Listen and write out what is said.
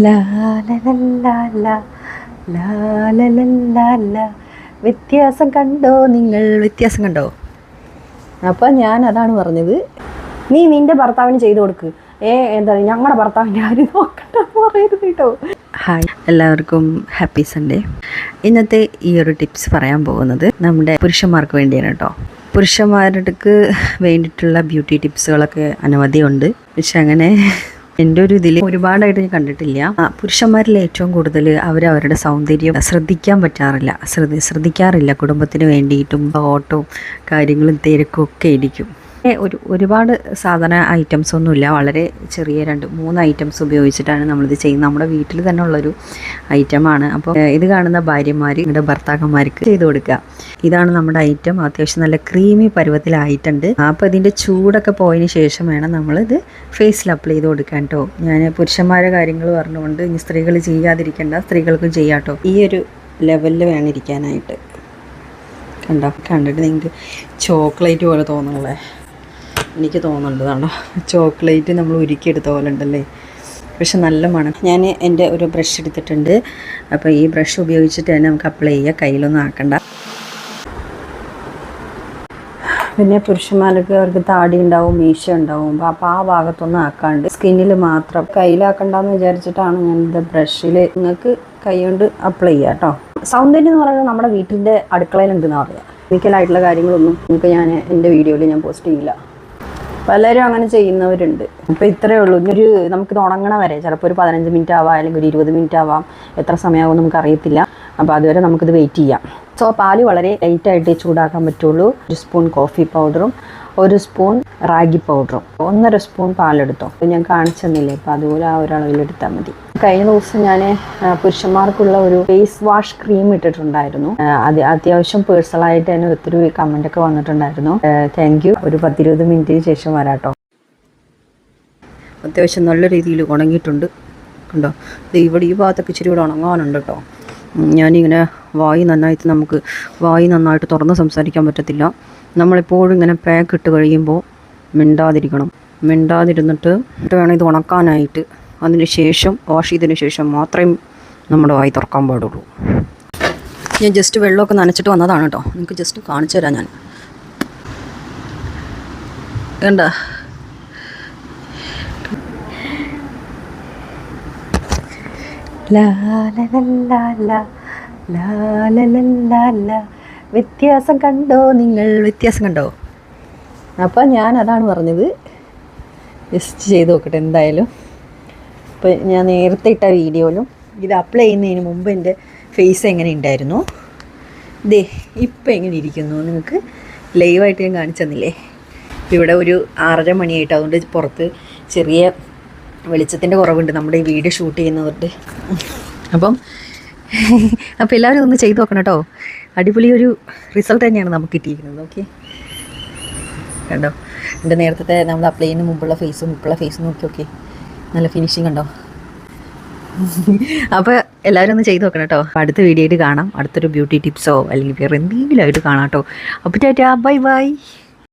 ലാ ലാ ലാ ലാ ലാ ലാ ലാ ലാ. വ്യത്യാസം കണ്ടോ നിങ്ങൾ? വ്യത്യാസം കണ്ടോ? അപ്പം ഞാൻ അതാണ് പറഞ്ഞത്, നീ നിൻ്റെ ഭർത്താവിന് ചെയ്തു കൊടുക്ക്. എന്താ ഞങ്ങളുടെ ഭർത്താവിൻ്റെ ആരും നോക്കട്ടെ പറയരുത് കേട്ടോ. ഹായ്, എല്ലാവർക്കും ഹാപ്പി സൺഡേ. ഇന്നത്തെ ഈ ഒരു ടിപ്സ് പറയാൻ പോകുന്നത് നമ്മുടെ പുരുഷന്മാർക്ക് വേണ്ടിയാണ് കേട്ടോ. പുരുഷന്മാർക്ക് വേണ്ടിയിട്ടുള്ള ബ്യൂട്ടി ടിപ്സുകളൊക്കെ അനവധിയുണ്ട്. പക്ഷെ അങ്ങനെ എൻ്റെ ഒരു ഇതിൽ ഒരുപാടായിട്ട് ഞാൻ കണ്ടിട്ടില്ല. പുരുഷന്മാരിൽ ഏറ്റവും കൂടുതൽ അവരവരുടെ സൗന്ദര്യം ശ്രദ്ധിക്കാറില്ല. കുടുംബത്തിന് വേണ്ടിയിട്ടും ഓട്ടവും കാര്യങ്ങളും തിരക്കും ഒക്കെ ഇരിക്കും. ഒരുപാട് സാധന ഐറ്റംസ് ഒന്നുമില്ല, വളരെ ചെറിയ 2-3 ഐറ്റംസ് ഉപയോഗിച്ചിട്ടാണ് നമ്മളിത് ചെയ്യുന്നത്. നമ്മുടെ വീട്ടിൽ തന്നെ ഉള്ളൊരു ഐറ്റമാണ്. അപ്പോൾ ഇത് കാണുന്ന ഭാര്യമാർ നിങ്ങളുടെ ഭർത്താക്കന്മാർക്ക് ചെയ്ത് കൊടുക്കുക. ഇതാണ് നമ്മുടെ ഐറ്റം. അത്യാവശ്യം നല്ല ക്രീമി പരുവത്തിലായിട്ടുണ്ട്. അപ്പോൾ ഇതിൻ്റെ ചൂടൊക്കെ പോയതിന് ശേഷം വേണം നമ്മളിത് ഫേസിൽ അപ്ലൈ ചെയ്ത് കൊടുക്കാൻ കേട്ടോ. ഞാൻ പുരുഷന്മാരുടെ കാര്യങ്ങൾ പറഞ്ഞുകൊണ്ട് ഇനി സ്ത്രീകൾ ചെയ്യാതിരിക്കേണ്ട, സ്ത്രീകൾക്കും ചെയ്യാം കേട്ടോ. ഈ ഒരു ലെവലിൽ വേണം ഇരിക്കാനായിട്ട്. കണ്ടിട്ട് നിങ്ങൾക്ക് ചോക്ലേറ്റ് പോലെ തോന്നുന്നല്ലേ? എനിക്ക് തോന്നുന്നുണ്ട് ചോക്ലേറ്റ് നമ്മൾ ഉരുക്കിയെടുത്ത പോലെ ഉണ്ടല്ലേ, പക്ഷെ നല്ല മണം. ഞാൻ എൻ്റെ ഒരു ബ്രഷ് എടുത്തിട്ടുണ്ട്. അപ്പോൾ ഈ ബ്രഷ് ഉപയോഗിച്ചിട്ട് തന്നെ നമുക്ക് അപ്ലൈ ചെയ്യുക, കയ്യിലൊന്നും ആക്കണ്ട. പിന്നെ പുരുഷന്മാർക്ക് അവർക്ക് താടി ഉണ്ടാവും, മീശ ഉണ്ടാവും. അപ്പോൾ ആ ഭാഗത്തൊന്നും ആക്കാണ്ട് സ്കിന്നിൽ മാത്രം, കയ്യിലാക്കണ്ടെന്ന് വിചാരിച്ചിട്ടാണ് ഞാനിത് ബ്രഷിൽ നിങ്ങൾക്ക് കൈ കൊണ്ട് അപ്ലൈ ചെയ്യുക കേട്ടോ. സൗന്ദര്യം എന്ന് പറയുന്നത് നമ്മുടെ വീട്ടിൻ്റെ അടുക്കളയിലുണ്ടെന്ന് പറയാം. കെമിക്കലായിട്ടുള്ള കാര്യങ്ങളൊന്നും നിങ്ങൾക്ക് ഞാൻ എൻ്റെ വീഡിയോയിൽ ഞാൻ പോസ്റ്റ് ചെയ്യില്ല. പലരും അങ്ങനെ ചെയ്യുന്നവരുണ്ട്. അപ്പോൾ ഇത്രയേ ഉള്ളൂ. ഇനിയൊരു നമുക്കിത് ഉണങ്ങണ വരെ ചിലപ്പോൾ ഒരു 15 മിനിറ്റ് ആവാം, അല്ലെങ്കിൽ ഒരു 20 മിനിറ്റ് ആവാം. എത്ര സമയമാകും നമുക്കറിയത്തില്ല. അപ്പോൾ അതുവരെ നമുക്കിത് വെയിറ്റ് ചെയ്യാം. സോ പാല് വളരെ ലൈറ്റായിട്ട് ചൂടാക്കാൻ പറ്റുള്ളൂ. 1 സ്പൂൺ കോഫി പൗഡറും 1 സ്പൂൺ റാഗി പൗഡറും 1.5 സ്പൂൺ പാലെടുത്തോ. ഞാൻ കാണിച്ചു തന്നില്ലേ, അപ്പോൾ അതുപോലെ ആ ഒരളവിലെടുത്താൽ മതി. കഴിഞ്ഞ ദിവസം ഞാൻ പുരുഷന്മാർക്കുള്ള ഒരു ഫേസ് വാഷ് ക്രീം ഇട്ടിട്ടുണ്ടായിരുന്നു. അത് അത്യാവശ്യം പേഴ്സണലായിട്ട് തന്നെ ഒത്തിരി കമൻ്റൊക്കെ വന്നിട്ടുണ്ടായിരുന്നു. Thank you. ഒരു 10-20 മിനിറ്റിന് ശേഷം വരാട്ടോ. അത്യാവശ്യം നല്ല രീതിയിൽ ഉണങ്ങിയിട്ടുണ്ട് കണ്ടോ. ഇവിടെ ഈ ഭാഗത്തൊക്കെ ഇച്ചിരി കൂടെ ഉണങ്ങാനുണ്ട് കേട്ടോ. ഞാനിങ്ങനെ വായി നന്നായിട്ട് തുറന്ന് സംസാരിക്കാൻ പറ്റത്തില്ല. നമ്മളെപ്പോഴും ഇങ്ങനെ പാക്ക് ഇട്ട് കഴിയുമ്പോൾ മിണ്ടാതിരുന്നിട്ട് വേണം ഇത് ഉണക്കാനായിട്ട്. അതിന് ശേഷം വാഷ് ചെയ്തതിന് ശേഷം മാത്രമേ നമ്മുടെ വായി തുറക്കാൻ പാടുള്ളൂ. ഞാൻ ജസ്റ്റ് വെള്ളമൊക്കെ നനച്ചിട്ട് വന്നതാണ് കേട്ടോ. നിങ്ങൾക്ക് ജസ്റ്റ് കാണിച്ചു തരാം. ഞാൻ കണ്ട വ്യത്യാസം കണ്ടോ നിങ്ങൾ? വ്യത്യാസം കണ്ടോ? അപ്പം ഞാൻ അതാണ് പറഞ്ഞത്, ജസ്റ്റ് ചെയ്ത് നോക്കട്ടെ എന്തായാലും. അപ്പോൾ ഞാൻ നേരത്തെ ഇട്ട വീഡിയോയിലും ഇത് അപ്ലൈ ചെയ്യുന്നതിന് മുമ്പ് എൻ്റെ ഫേസ് എങ്ങനെ ഉണ്ടായിരുന്നു, ഇപ്പം എങ്ങനെ ഇരിക്കുന്നു നിങ്ങൾക്ക് ലൈവായിട്ട് ഞാൻ കാണിച്ചു തന്നില്ലേ. ഇപ്പോൾ ഇവിടെ ഒരു 6:30 മണിയായിട്ട്, അതുകൊണ്ട് പുറത്ത് ചെറിയ വെളിച്ചത്തിൻ്റെ കുറവുണ്ട് നമ്മുടെ ഈ വീഡിയോ ഷൂട്ട് ചെയ്യുന്നവരുടെ. അപ്പോൾ എല്ലാവരും ഒന്ന് ചെയ്ത് നോക്കണം കേട്ടോ. അടിപൊളി ഒരു റിസൾട്ട് തന്നെയാണ് നമുക്ക് കിട്ടിയിരിക്കുന്നത്. ഓക്കെ കണ്ടോ, എൻ്റെ നേരത്തെ നമ്മൾ അപ്ലൈ ചെയ്യുന്ന മുമ്പുള്ള ഫേസും ഇപ്പോഴുള്ള ഫേസും നോക്കി നല്ല ഫിനിഷിങ് ഉണ്ടോ? അപ്പോൾ എല്ലാവരും ഒന്ന് ചെയ്ത് നോക്കണം കേട്ടോ. അടുത്ത വീഡിയോ ആയിട്ട് കാണാം. അടുത്തൊരു ബ്യൂട്ടി ടിപ്സോ അല്ലെങ്കിൽ വേറെ എന്തെങ്കിലും ആയിട്ട് കാണാം കേട്ടോ. അപ്പോൾ ടാറ്റാ, ബൈ ബൈ.